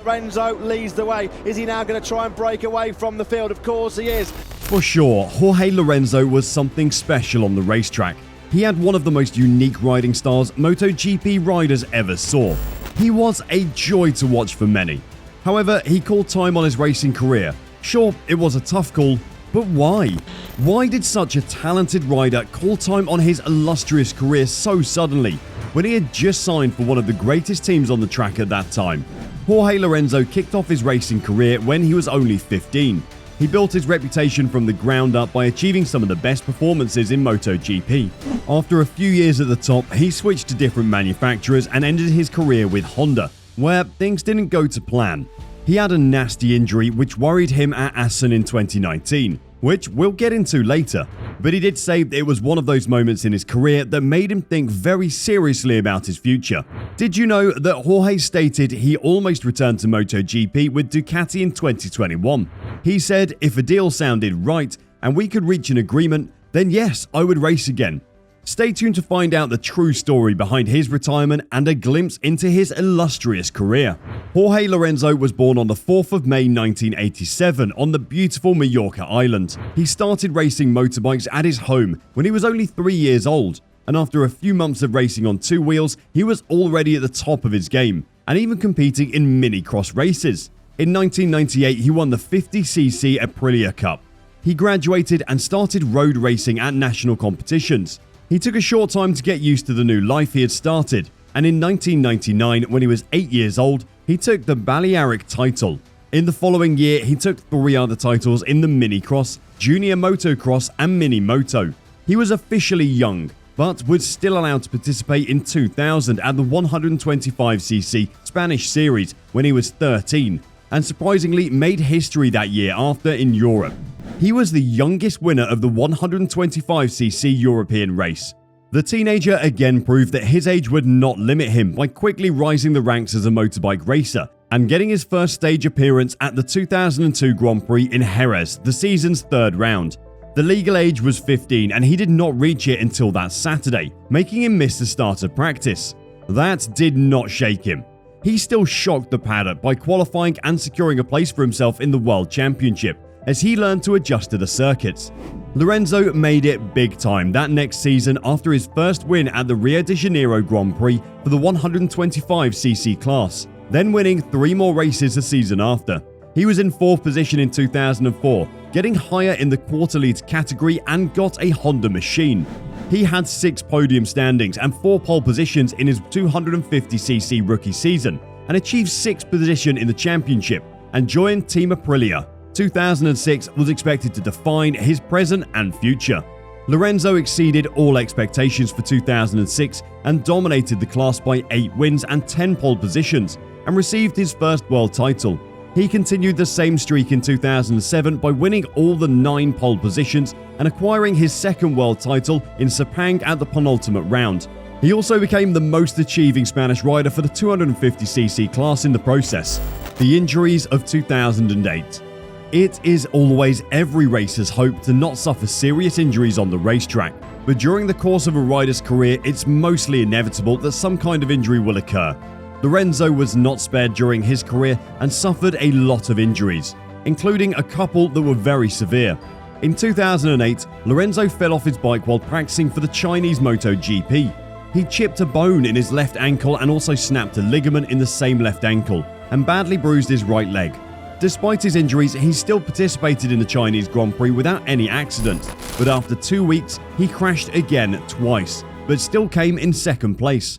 Lorenzo leads the way. Is he now going to try and break away from the field? Of course he is. For sure, Jorge Lorenzo was something special on the racetrack. He had one of the most unique riding styles MotoGP riders ever saw. He was a joy to watch for many. However, he called time on his racing career. Sure, it was a tough call, but why? Why did such a talented rider call time on his illustrious career so suddenly, when he had just signed for one of the greatest teams on the track at that time? Jorge Lorenzo kicked off his racing career when he was only 15. He built his reputation from the ground up by achieving some of the best performances in MotoGP. After a few years at the top, he switched to different manufacturers and ended his career with Honda, where things didn't go to plan. He had a nasty injury which worried him at Assen in 2019, which we'll get into later. But he did say it was one of those moments in his career that made him think very seriously about his future. Did you know that Jorge stated he almost returned to MotoGP with Ducati in 2021? He said if a deal sounded right and we could reach an agreement, then yes, I would race again. Stay tuned to find out the true story behind his retirement and a glimpse into his illustrious career. Jorge Lorenzo was born on the 4th of May 1987 on the beautiful Mallorca island. He started racing motorbikes at his home when he was only 3 years old, and after a few months of racing on two wheels, he was already at the top of his game, and even competing in mini-cross races. In 1998, he won the 50cc Aprilia Cup. He graduated and started road racing at national competitions. He took a short time to get used to the new life he had started, and in 1999, when he was 8 years old, he took the Balearic title. In the following year, he took 3 other titles in the Mini-Cross, Junior Motocross and Mini Moto. He was officially young, but was still allowed to participate in 2000 at the 125cc Spanish Series when he was 13, and surprisingly made history that year after in Europe. He was the youngest winner of the 125cc European race. The teenager again proved that his age would not limit him by quickly rising the ranks as a motorbike racer and getting his first stage appearance at the 2002 Grand Prix in Jerez, the season's third round. The legal age was 15 and he did not reach it until that Saturday, making him miss the start of practice. That did not shake him. He still shocked the paddock by qualifying and securing a place for himself in the World Championship, as he learned to adjust to the circuits. Lorenzo made it big time that next season after his first win at the Rio de Janeiro Grand Prix for the 125cc class, then winning 3 more races the season after. He was in 4th position in 2004, getting higher in the quarter-lead category and got a Honda machine. He had 6 podium standings and 4 pole positions in his 250cc rookie season and achieved 6th position in the championship and joined Team Aprilia. 2006 was expected to define his present and future. Lorenzo exceeded all expectations for 2006 and dominated the class by 8 wins and 10 pole positions and received his first world title. He continued the same streak in 2007 by winning all the 9 pole positions and acquiring his second world title in Sepang at the penultimate round. He also became the most achieving Spanish rider for the 250cc class in the process. The injuries of 2008. It is always every racer's hope to not suffer serious injuries on the racetrack, but during the course of a rider's career, it's mostly inevitable that some kind of injury will occur. Lorenzo was not spared during his career and suffered a lot of injuries, including a couple that were very severe. In 2008, Lorenzo fell off his bike while practicing for the Chinese MotoGP. He chipped a bone in his left ankle and also snapped a ligament in the same left ankle, and badly bruised his right leg. Despite his injuries, he still participated in the Chinese Grand Prix without any accident, but after 2 weeks, he crashed again twice, but still came in second place.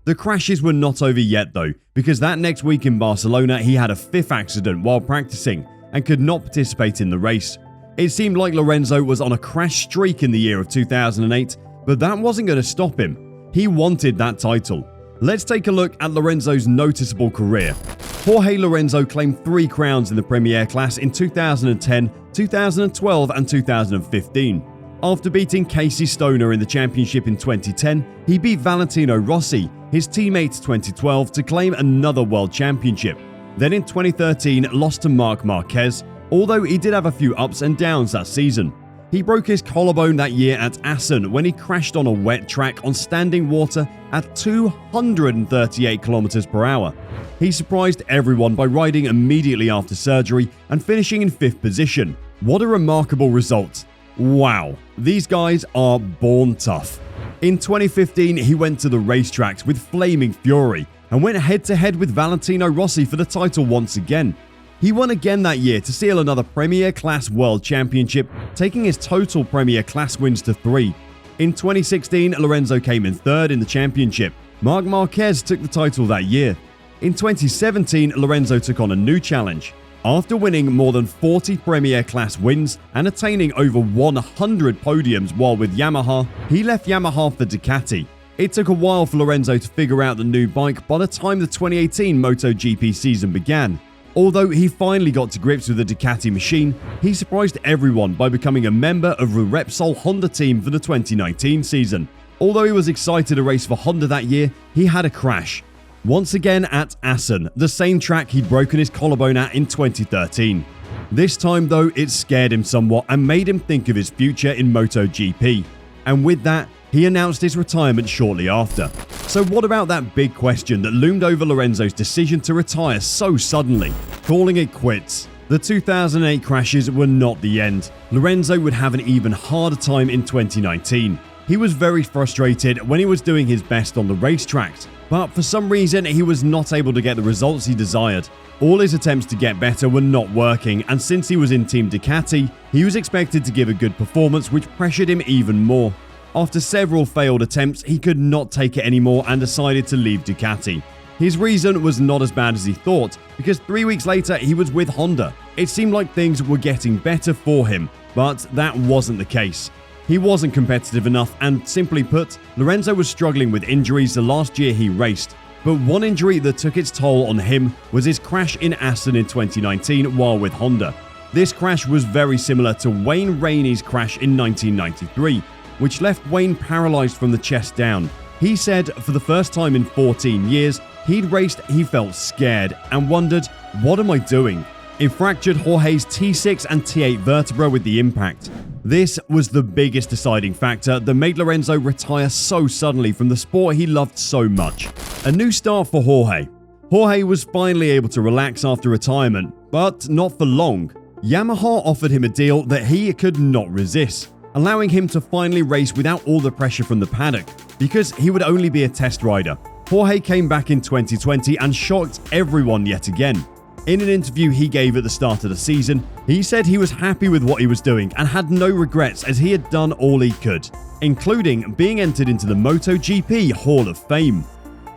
The crashes were not over yet though, because that next week in Barcelona, he had a 5th accident while practicing and could not participate in the race. It seemed like Lorenzo was on a crash streak in the year of 2008, but that wasn't going to stop him. He wanted that title. Let's take a look at Lorenzo's noticeable career. Jorge Lorenzo claimed 3 crowns in the Premier class in 2010, 2012 and 2015. After beating Casey Stoner in the championship in 2010, he beat Valentino Rossi, his teammate 2012, to claim another world championship. Then in 2013 lost to Marc Marquez, although he did have a few ups and downs that season. He broke his collarbone that year at Assen when he crashed on a wet track on standing water at 238 km per hour. He surprised everyone by riding immediately after surgery and finishing in 5th position. What a remarkable result. Wow, these guys are born tough. In 2015, he went to the racetracks with flaming fury and went head-to-head with Valentino Rossi for the title once again. He won again that year to seal another Premier Class World Championship, taking his total Premier Class wins to 3. In 2016, Lorenzo came in 3rd in the championship. Marc Marquez took the title that year. In 2017, Lorenzo took on a new challenge. After winning more than 40 Premier Class wins and attaining over 100 podiums while with Yamaha, he left Yamaha for Ducati. It took a while for Lorenzo to figure out the new bike by the time the 2018 MotoGP season began. Although he finally got to grips with the Ducati machine, he surprised everyone by becoming a member of the Repsol Honda team for the 2019 season. Although he was excited to race for Honda that year, he had a crash. Once again at Assen, the same track he'd broken his collarbone at in 2013. This time though, it scared him somewhat and made him think of his future in MotoGP. And with that, he announced his retirement shortly after. So what about that big question that loomed over Lorenzo's decision to retire so suddenly? Calling it quits. The 2008 crashes were not the end. Lorenzo would have an even harder time in 2019. He was very frustrated when he was doing his best on the racetracks, but for some reason he was not able to get the results he desired. All his attempts to get better were not working, and since he was in Team Ducati, he was expected to give a good performance, which pressured him even more. After several failed attempts, he could not take it anymore and decided to leave Ducati. His reason was not as bad as he thought, because 3 weeks later he was with Honda. It seemed like things were getting better for him, but that wasn't the case. He wasn't competitive enough, and simply put, Lorenzo was struggling with injuries the last year he raced. But one injury that took its toll on him was his crash in Assen in 2019 while with Honda. This crash was very similar to Wayne Rainey's crash in 1993, which left Wayne paralyzed from the chest down. He said for the first time in 14 years he'd raced, he felt scared and wondered, what am I doing? It fractured Jorge's T6 and T8 vertebra with the impact. This was the biggest deciding factor that made Lorenzo retire so suddenly from the sport he loved so much. A new start for Jorge. Jorge was finally able to relax after retirement, but not for long. Yamaha offered him a deal that he could not resist, allowing him to finally race without all the pressure from the paddock, because he would only be a test rider. Jorge came back in 2020 and shocked everyone yet again. In an interview he gave at the start of the season, he said he was happy with what he was doing and had no regrets as he had done all he could, including being entered into the MotoGP Hall of Fame.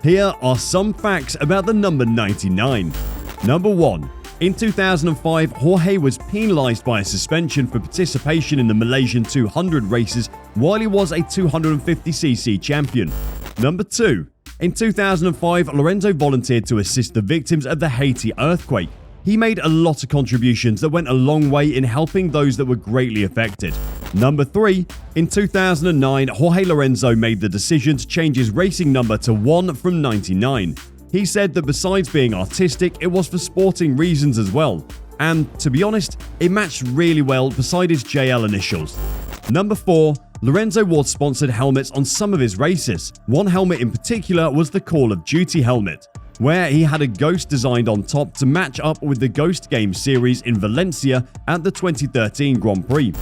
Here are some facts about the number 99. Number 1. In 2005, Jorge was penalised by a suspension for participation in the Malaysian 200 races while he was a 250cc champion. Number 2. In 2005, Lorenzo volunteered to assist the victims of the Haiti earthquake. He made a lot of contributions that went a long way in helping those that were greatly affected. Number 3. In 2009, Jorge Lorenzo made the decision to change his racing number to 1 from 99. He said that besides being artistic, it was for sporting reasons as well. And to be honest, it matched really well beside his JL initials. Number 4. Lorenzo wore sponsored helmets on some of his races. One helmet in particular was the Call of Duty helmet, where he had a ghost designed on top to match up with the Ghost Game series in Valencia at the 2013 Grand Prix.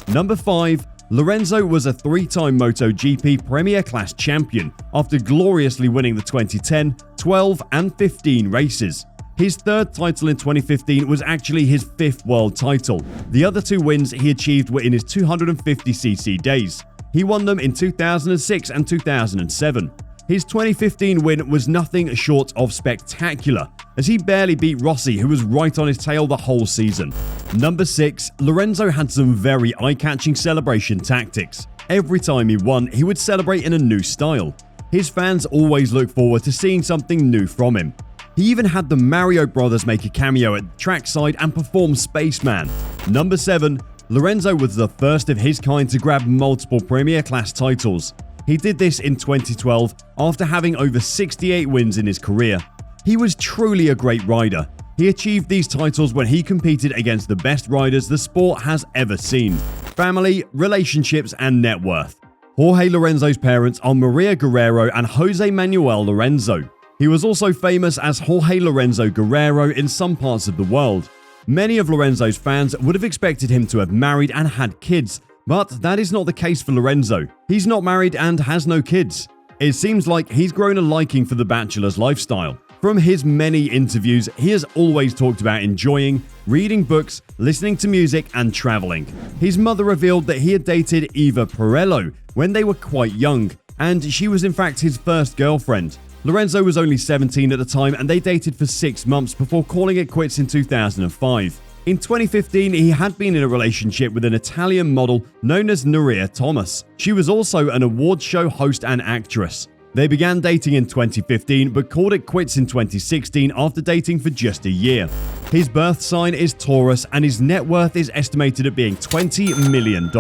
Number 5. Lorenzo was a 3-time MotoGP Premier Class champion after gloriously winning the 2010, 12 and 15 races. His 3rd title in 2015 was actually his 5th world title. The other 2 wins he achieved were in his 250cc days. He won them in 2006 and 2007. His 2015 win was nothing short of spectacular, as he barely beat Rossi, who was right on his tail the whole season. Number 6. Lorenzo had some very eye-catching celebration tactics. Every time he won, he would celebrate in a new style. His fans always look forward to seeing something new from him. He even had the Mario Brothers make a cameo at the trackside and perform Spaceman. Number 7. Lorenzo was the first of his kind to grab multiple Premier Class titles. He did this in 2012 after having over 68 wins in his career. He was truly a great rider. He achieved these titles when he competed against the best riders the sport has ever seen. family, relationships, and net worth. Jorge Lorenzo's parents are Maria Guerrero and Jose Manuel Lorenzo. He was also famous as Jorge Lorenzo Guerrero in some parts of the world. Many of Lorenzo's fans would have expected him to have married and had kids, but that is not the case for Lorenzo. He's not married and has no kids. It seems like he's grown a liking for the bachelor's lifestyle. From his many interviews, he has always talked about enjoying, reading books, listening to music, and traveling. His mother revealed that he had dated Eva Perello when they were quite young, and she was in fact his first girlfriend. Lorenzo was only 17 at the time, and they dated for 6 months before calling it quits in 2005. In 2015, he had been in a relationship with an Italian model known as Nuria Thomas. She was also an award show host and actress. They began dating in 2015 but called it quits in 2016 after dating for just a year. His birth sign is Taurus and his net worth is estimated at being $20 million.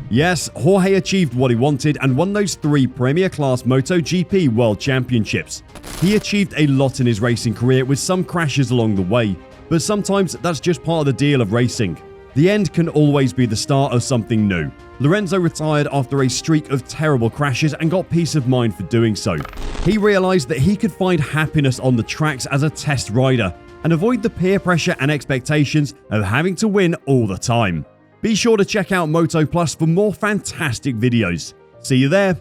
Yes, Jorge achieved what he wanted and won those 3 Premier Class MotoGP World Championships. He achieved a lot in his racing career with some crashes along the way, but sometimes that's just part of the deal of racing. The end can always be the start of something new. Lorenzo retired after a streak of terrible crashes and got peace of mind for doing so. He realized that he could find happiness on the tracks as a test rider and avoid the peer pressure and expectations of having to win all the time. Be sure to check out Moto Plus for more fantastic videos. See you there.